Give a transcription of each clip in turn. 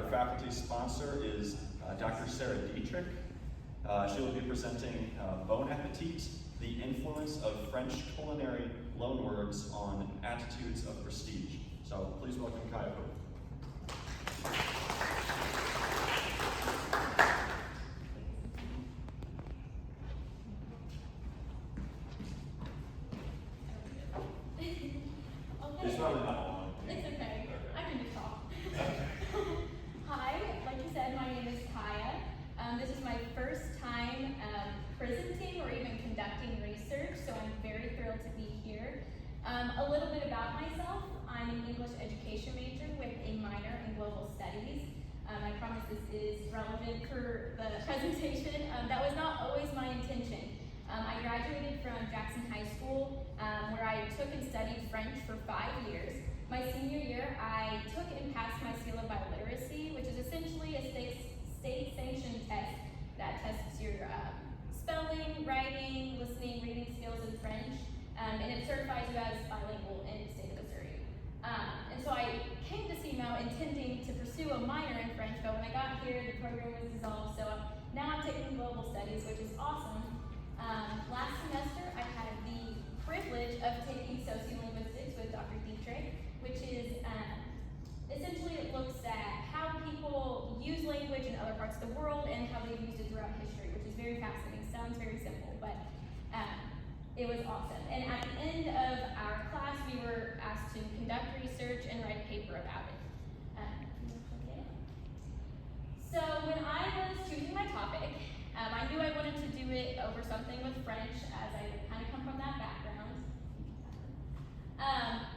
our faculty sponsor is Dr. Sarah Dietrich. She will be presenting Bon Appetit, the influence of French culinary loanwords on attitudes of prestige. So please welcome Kaya. It's probably not long. It's okay. I can just talk. Hi, like you said, my name is Kaya. This is my first time presenting or even conducting research, so I'm very thrilled to be here. A little bit about myself. I'm an English education major with a minor in global studies. I promise this is relevant for the presentation. That was not always my intention. I graduated from Jackson High School, where I took and studied French for 5 years. My senior year, I took and passed my seal of biliteracy, which is essentially a state-sanctioned test that tests your spelling, writing, listening, reading skills in French, and it certifies you as bilingual in the state of Missouri. And so I came to CMO intending to pursue a minor in French, but when I got here, the program was dissolved, so now I'm taking global studies, which is awesome. Last semester, I had the privilege of taking sociolinguistics with Dr. Dietrich, which is essentially it looks at how people use language in other parts of the world and how they've used it throughout history, which is very fascinating. Sounds very simple, but it was awesome. And at the end of our class, we were asked to conduct research and write a paper about it. So when I was choosing my topic, I knew I wanted to do it over something with French, as I kind of come from that background.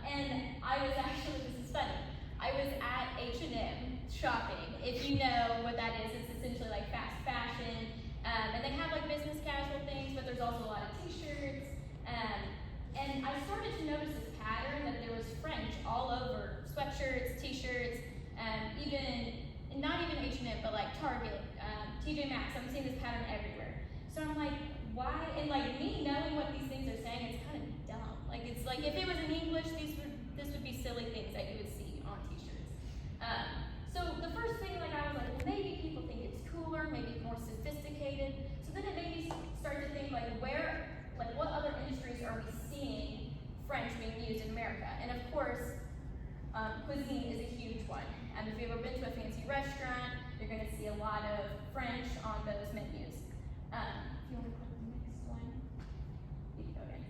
And I was actually, this is funny, I was at H&M shopping. If you know what that is, it's essentially like fast fashion. And they have like business casual things, but there's also a lot of t-shirts. And I started to notice this pattern that there was French all over sweatshirts, t-shirts, not even H&M, but like Target, TJ Maxx. I'm seeing this pattern everywhere. So I'm like, why? And like me knowing what these things are saying, it's kind of dumb. Like it's like if it was in English, this would be silly things that you would see on t-shirts. So the first thing, like I was like, well, maybe people think it's cooler, maybe it's more sophisticated. So then it made me start to think like what other industries are we seeing French being used in America? And of course, cuisine is a huge one. If you've ever been to a fancy restaurant, you're going to see a lot of French on those menus. If you want to click the next one. Okay.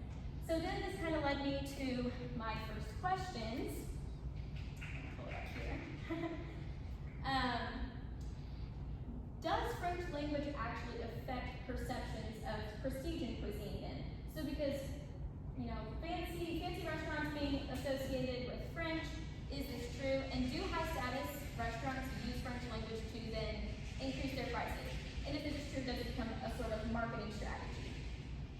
So then this kind of led me to my first questions. Pull it up here. Does French language actually affect perceptions of prestige in cuisine then? So because, fancy restaurants being associated with French, is this true? And do high status restaurants use French language to then increase their prices? And if this is true, does it become a sort of marketing strategy?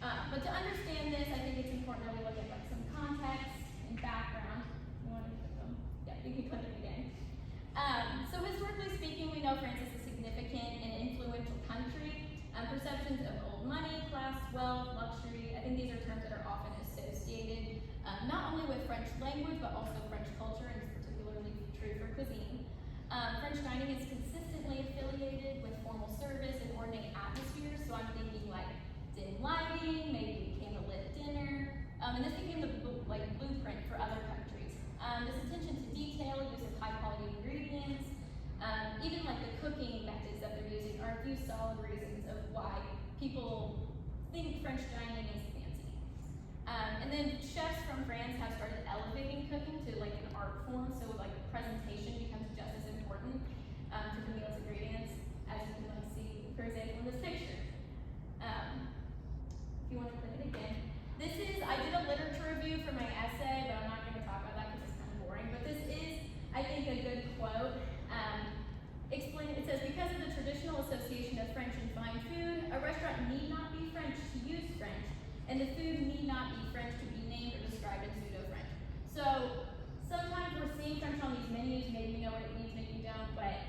But to understand this, I think it's important that we look at like some context and background. You want to click them? Yeah, you can click it again. So historically speaking, we know France is a significant and influential country. Perceptions of old money, class, wealth, luxury, I think these are terms that are often associated not only with French language, but also French culture, and it's particularly true for cuisine. French dining is consistently affiliated with formal service and ornate atmospheres, so I'm thinking like dim lighting, maybe candlelit dinner, and this became the blueprint for other countries. This attention to detail, use of high quality ingredients, even like the cooking methods that they're using are a few solid reasons of why people think French dining is fancy. And then chefs from France have started elevating cooking to like an art form, so like presentation becomes just as important to the meal's ingredients, as you can like see, for example, in this picture. If you want to click it again. I did a literature review for my essay, but I'm not going to talk about that because it's kind of boring, but this is, I think, a good quote. It says, because of the traditional association of French and fine food, a restaurant need not be French to use French, and the food need not be French to be named or described in pseudo-French. So sometimes we're seeing French on these menus, maybe you know what it means, maybe you don't, but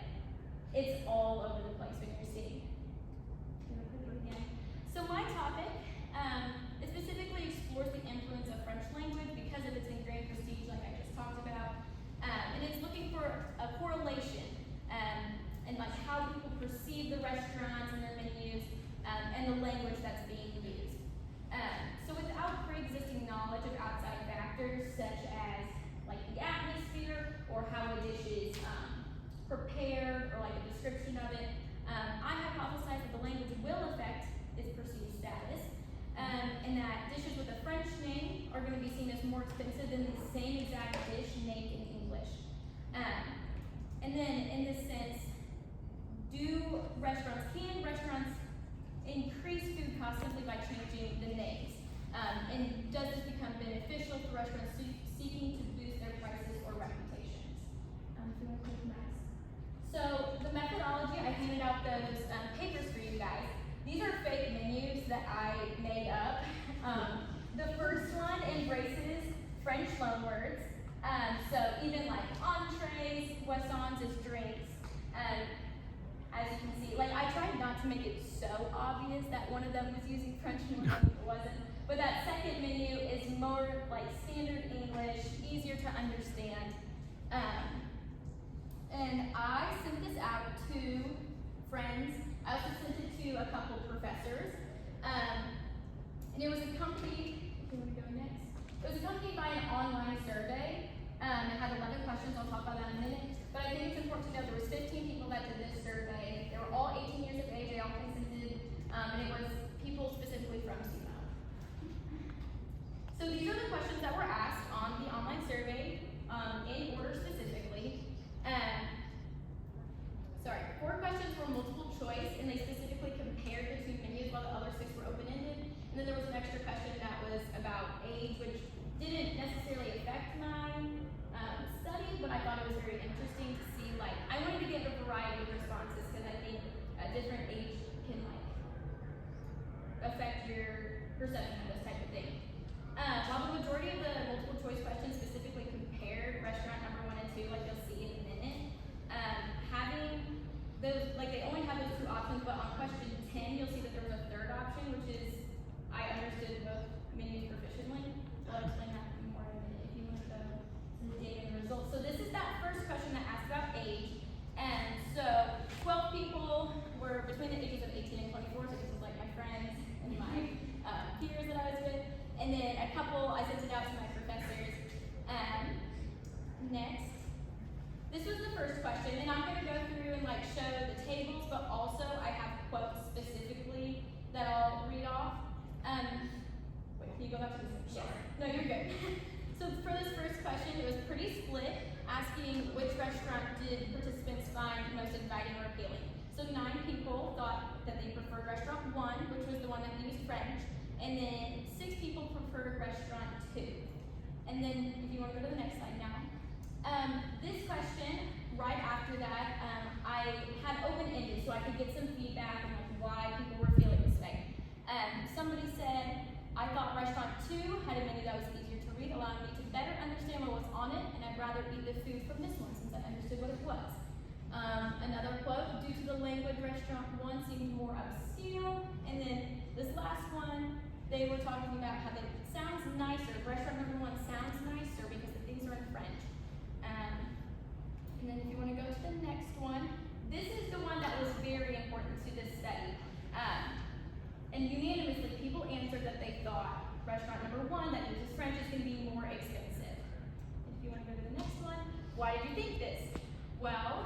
it's all over the place when you're seeing. So my topic, it specifically explores the influence of French language because of its ingrained prestige, like I just talked about, and it's looking for a correlation how people perceive the restaurants and their menus, and the language that's being used. So without pre-existing knowledge of outside factors such as like the atmosphere or how a dish is prepared or like a description of it, I hypothesize that the language will affect its perceived status, and that dishes with a French name are going to be seen as more expensive than the same exact dish named in English. And then in this sense, can restaurants increase food costs simply by changing the names? And does this become beneficial for restaurants seeking to boost their prices or reputations? If you want to click next. So the methodology, I handed out those papers for you guys. These are fake menus that I made up. The first one embraces French loanwords. So even like entrees, boissons is drinks. As you can see, like I tried not to make it so obvious that one of them was using French and one of them wasn't. But that second menu is more like standard English, easier to understand. And I sent this out to friends. I also sent it to a couple professors. And it was accompanied, can we go next? It was accompanied by an online survey. It had 11 questions, I'll talk about that in a minute. But I think it's important to know there was 15 people that did this survey. They were all 18 years of age, they all consented, and it was people specifically from SUMO. So these are the questions that were asked on the online survey, in order specifically. 4 questions were multiple choice, and they specifically compared the 2 menus while the other 6 were open-ended. And then there was an extra question that was about age, which didn't necessarily affect my study, but I thought it was very interesting to see, like, I wanted to get a variety of responses because I think a different age can, like, affect your perception of this type of thing. While the majority of the multiple choice questions specifically compared restaurant number 1 and 2, like you'll see in a minute, having those, like they only have those 2 options, but on question 10, you'll see that there was a 3rd option, which is, I understood both menus proficiently. So I'll explain that more in a minute if you want to go to the data and the results. So this is that first question that asked about age. And so 12 people were between the ages of 18 and 24, so this was like my friends and my peers that I was with. And then a couple, I sent it out to my professors. Next. This was the first question, and I'm going to go through and like show the tables, but also I have quotes specifically that I'll read off. Wait, can you go back to this? Yes. No, you're good. So for this first question, it was pretty split, asking which restaurant did participants find most inviting or appealing. So 9 people thought that they preferred restaurant 1, which was the one that used French, and then 6 people preferred restaurant 2. And then if you want to go to the next slide now. This question, right after that, I had open-ended so I could get some feedback on like why people were feeling this way. Somebody said, I thought restaurant 2 had a menu that was easier to read, allowing me to better understand what was on it, and I'd rather eat the food from this one since I understood what it was. Another quote, due to the language, restaurant 1 seemed more obscure, and then this last one, they were talking about how it sounds nicer, restaurant number 1 sounds nicer because the things are in French. And then if you want to go to the next one, this is the one that was very important to this study. And unanimously, people answered that they thought restaurant number 1 that uses French is going to be more expensive. If you want to go to the next one, why did you think this? Well,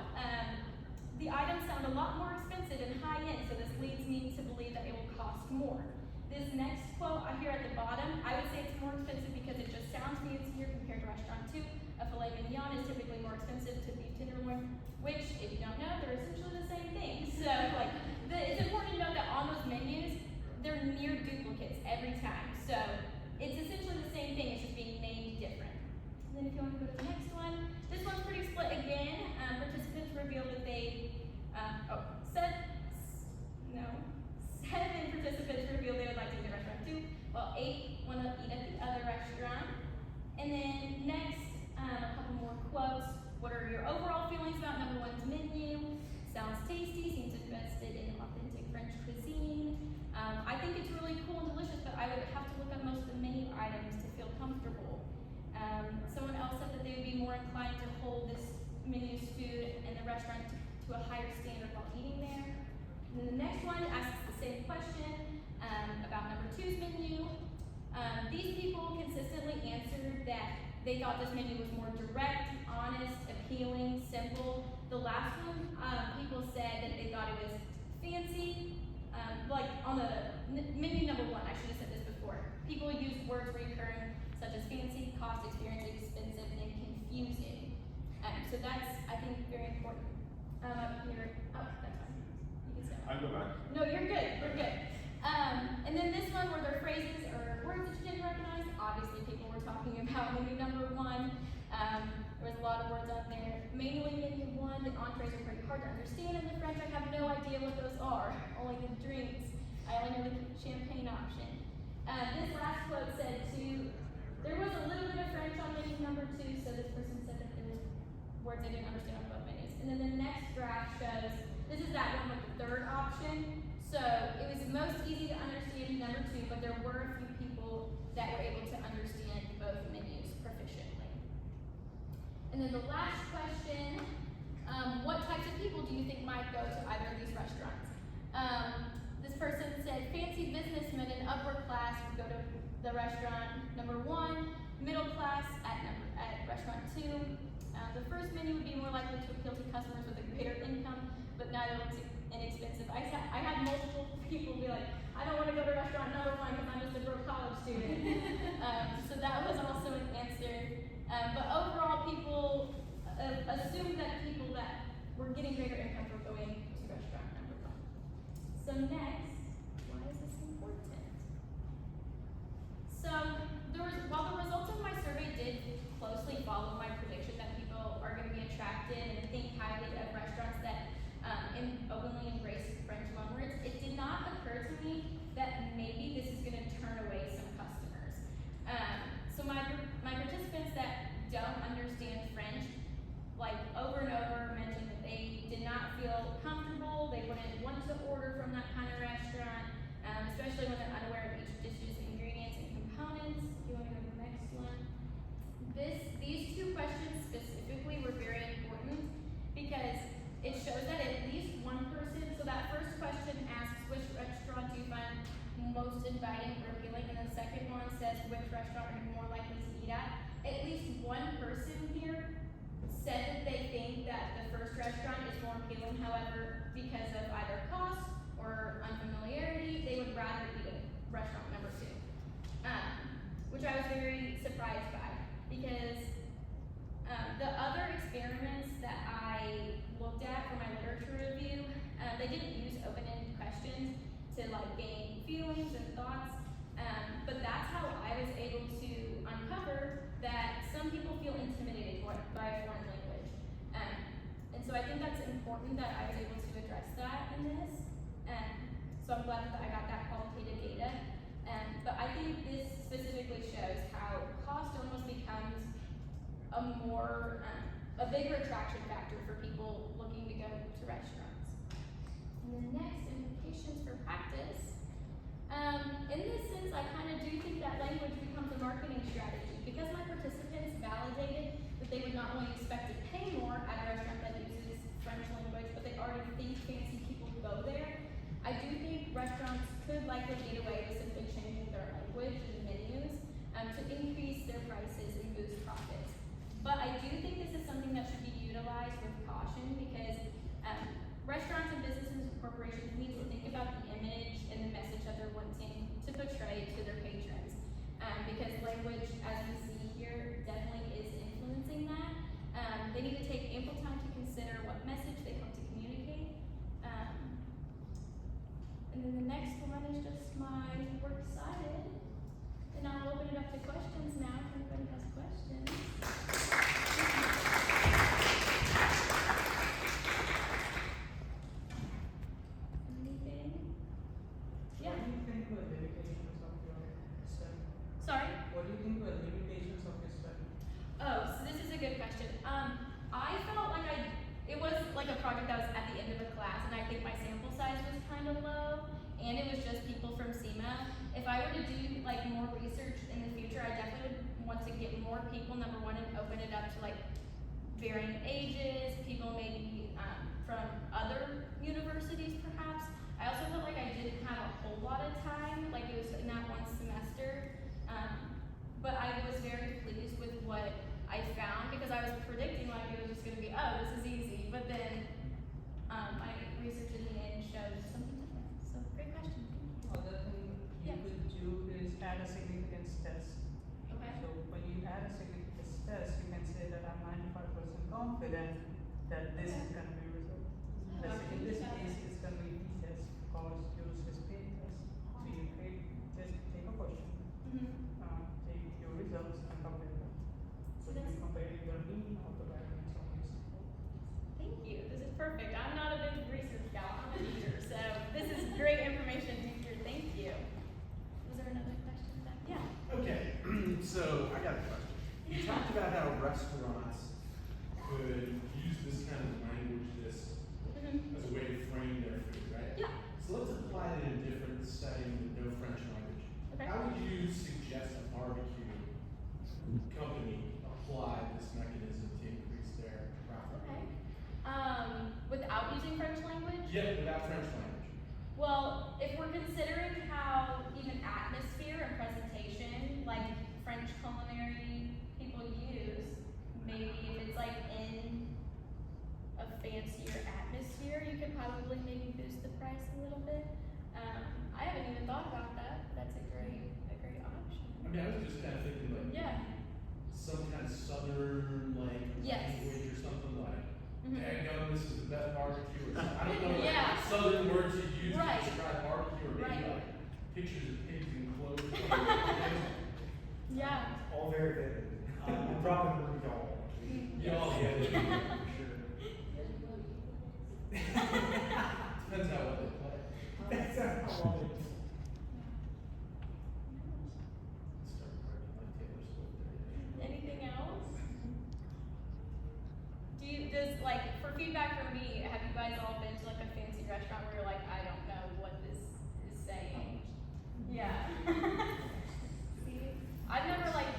the items sound a lot more expensive and high-end, so this leads me to believe that it will cost more. This next quote here at the bottom, I would say it's more expensive because it just sounds fancier compared to restaurant 2. A filet mignon is typically more expensive to beef tenderloin, which, if you don't know, they're essentially the same thing. So, like, it's important to note that on those menus, they're near duplicates every time. So, it's essentially the same thing, it's just being named different. And then if you want to go to the next one, this one's pretty split again. Participants revealed that they, 7 participants revealed they would like to eat at restaurant 2, while 8 want to eat at the other restaurant. And then next, a couple more quotes. What are your overall feelings about number 1's menu? Sounds tasty, seems invested in authentic French cuisine. I think it's really cool and delicious, but I would have to look up most of the menu items to feel comfortable. Someone else said that they would be more inclined to hold this menu's food in the restaurant to to a higher standard while eating there. And then the next one asks the same question about number 2's menu. These people consistently answered that they thought this menu was more direct, honest, appealing, simple. The last one, people said that they thought it was fancy. Like on the menu number 1, I should have said this before. People used words recurring such as fancy, cost, experience, expensive, and confusing. So that's, I think, very important. Up here, oh, that's fine. You can say I go back. No, you're good, we're good. And then this one, were there phrases or words that you didn't recognize? Obviously, people were talking about menu number 1. There was a lot of words on there. Mainly menu 1, the entrees are pretty hard to understand in the French. I have no idea what those are, only the drinks. I only know the champagne option. This last quote said there was a little bit of French on menu number 2, so this person said that there was words they didn't understand on both menus. And then the next graph shows, this is that one with the 3rd option. So it was most easy to understand number 2, but there were a few people that were able to understand both menus proficiently. And then the last question, what types of people do you think might go to either of these restaurants? This person said fancy businessmen and upper class would go to the restaurant number 1, middle class at restaurant 2. The first menu would be more likely to appeal to customers with a greater income, but not inexpensive. I had multiple people be like, I don't want to go to restaurant number 1 because I'm just a broke college student. So that was also an answer. But overall, people assumed that people that were getting greater income were going to restaurant number 1. So next, why is this important? So while the results of my survey did closely follow my prediction that people are going to be attracted and think highly of restaurants that openly embrace French loanwords, it did not occur to me that maybe this is going to turn away some customers. So my participants that don't understand French, like over and over, mentioned that they did not feel comfortable, they wouldn't want to order from that kind of restaurant, especially when they're unaware of each dish's ingredients and components. If you want to go to the next one. These 2 questions specifically were very important because it shows that at least one person, so that first question asks which restaurant do you find most inviting or appealing, and the second one says which restaurant are you more likely to eat at. At least one person here said that they think that the first restaurant is more appealing, however, because of either cost or unfamiliarity, they would rather eat at restaurant number 2. Which I was very surprised by, because the other experiments that I looked at for my literature review, they didn't use open-ended questions to gain feelings and thoughts, but that's how I was able to uncover that some people feel intimidated by a foreign language. And so I think that's important that I was able to address that in this. So I'm glad that I got that qualitative data. But I think this specifically shows how cost almost becomes a bigger attraction factor for people looking to go to restaurants. And then next, implications for practice. In this sense, I kind of do think that language becomes a marketing strategy because my participants validated that they would not only expect to pay more at a restaurant that uses French language, but they already think fancy people go there. I do think restaurants could likely get away with simply changing their language and menus to increase their prices and boost profits. But I do think this is something that should be utilized with caution because restaurants and businesses and corporations need to think about the image and the message that they're wanting to portray to their patrons. Because language, as we see here, definitely is influencing that. They need to take ample time to consider what message they hope to communicate. And then the next one is just my works cited. And I'll open it up to questions now if anybody has questions. Anything? Yeah. What do you think were limitations of your study? Sorry? What do you think were limitations of your study? Oh, so this is a good question. I felt like it was like a project that was at the end of a class, and I think my sample size was kind of low, and it was just people from SEMA. If I were to do more research in the future, I definitely would want to get more people, number 1, and open it up to varying ages, people maybe from lot of time, like it was in that one semester. But I was very pleased with what I found because I was predicting like it was just gonna be, oh, this is easy. But then my research in the end showed something different. So great question. Thank you. Other thing you Yeah. could do is add a significance test. Okay. So when you add a significance test, you can say that I'm 95% confident that this is gonna be resolved. Let's say in this case, it's gonna be a test because use this paid test. So you just take a question, take your results and compare them. So you can compare your mean of the variance of these two. Thank you. This is perfect. I'm not a big research gal. I'm a teacher, so this is great information to hear. Thank you. Was there another question back? Yeah. Okay, so I got a question. You talked about how restaurants could use this kind of language, this as a way to frame their food, right? Yeah. So let's apply it in a different setting with no French language. Okay. How would you suggest a barbecue company apply this mechanism to increase their profit? Okay. Without using French language? Yeah, without French language. Well, if we're considering how even atmosphere and presentation, like French culinary people use, maybe if it's like in a fancier atmosphere, you could probably maybe boost the price a little bit. I haven't even thought about that. That's a great option. I mean, I was just kind of thinking like Yeah. some kind of southern like Yes. language or something like, Mhm. daggone, this is the best barbecue or something. I don't know Yeah. like southern words you use Right. to describe barbecue or maybe Right. like pictures of pigs in clothes. Yeah. All very vivid. I'm probably going to y'all. Y'all, yeah, For sure. Depends how well they play. That's how well it is. Start writing like Taylor Swift there. Anything else? Like, for feedback from me, have you guys all been to like a fancy restaurant where you're like, I don't know what this is saying? Yeah. See, I've never like,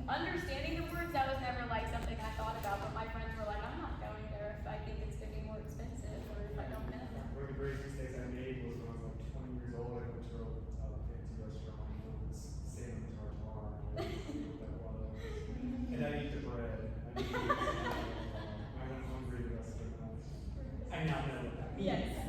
understanding the words, that was never like something I thought about, but my friends were like, I'm not going there if I think it's gonna be more expensive or if I don't know. One of the greatest mistakes I made was when I was like 20 years old. I went to a fancy restaurant and it was salmon tartare. And I didn't know what that was. And I ate the bread. I went hungry the rest of the night. I now know what that means. Yes.